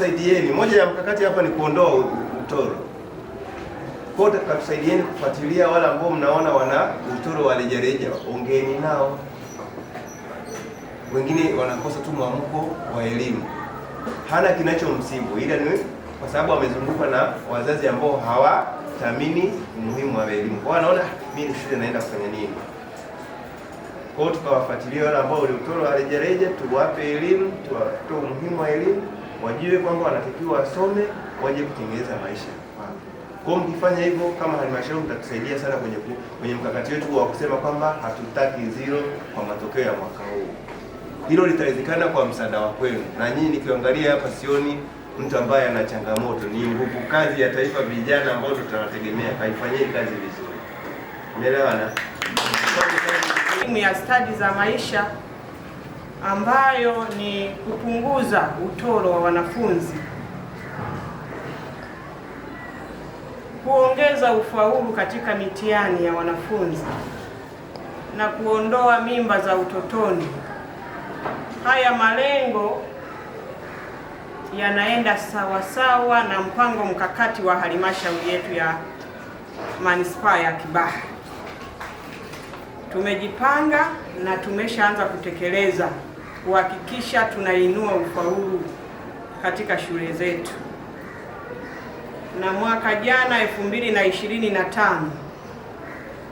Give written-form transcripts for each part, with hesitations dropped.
tusaidieni. Moja ya mkakati hapa ni kuondoa utoro. Kwa hiyo tusaidieni kufuatilia wale ambao mnaona wana utoro wa rejareja, ongeeni nao. Wengine wanakosa tu mwamko wa elimu, hana kinachomsibu, ila ni kwa sababu amezungukwa na wazazi ambao hawathamini umuhimu wa elimu. Kwa hiyo anaona mimi shule naenda kufanya nini? Kwa hiyo tukawafuatilia wale ambao ni utoro wa rejareja, tuwape elimu, tuwatoe umuhimu wa elimu, wajue kwamba wanatakiwa wasome, waje kutengeneza maisha. Kwa hiyo mkifanya hivyo kama halmashauri mtatusaidia sana kwenye mkakati wetu wa kusema kwamba hatutaki zero kwa matokeo ya mwaka huu. Hilo litawezekana kwa msaada wa kwenu. Na nyinyi nikiangalia hapa sioni mtu ambaye ana changamoto, ni nguvu kazi ya taifa, vijana ambao tutawategemea, kaifanyie kazi vizuri. Umeelewana? Elimu ya stadi za maisha ambayo ni kupunguza utoro wa wanafunzi, kuongeza ufaulu katika mitihani ya wanafunzi na kuondoa mimba za utotoni. Haya malengo yanaenda sawa na mpango mkakati wa halmashauri yetu ya manispaa ya Kibaha. Tumejipanga na tumeshaanza kutekeleza kuhakikisha tunainua ufaulu katika shule zetu. Na mwaka jana 2025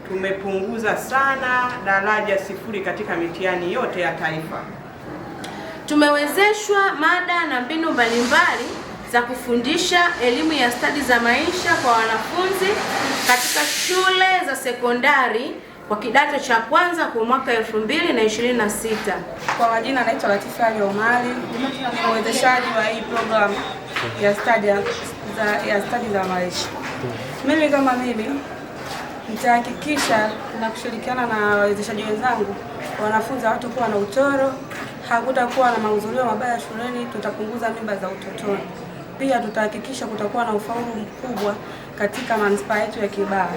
tumepunguza sana daraja 0 katika mitihani yote ya taifa. Tumewezeshwa mada na mbinu mbalimbali za kufundisha elimu ya stadi za maisha kwa wanafunzi katika shule za sekondari kwa kidato cha kwanza kwa mwaka 2026. Kwa majina naitwa Latifa Ali Omari, ni mwezeshaji wa hii program ya stadi za maisha. Mimi kama mimi nitahakikisha na kushirikiana na wawezeshaji wenzangu wanafunzi hawatakuwa na utoro, hakutakuwa na mahudhurio mabaya shuleni, tutapunguza mimba za utotoni. Pia tutahakikisha kutakuwa na ufaulu mkubwa katika manispaa yetu ya Kibaha.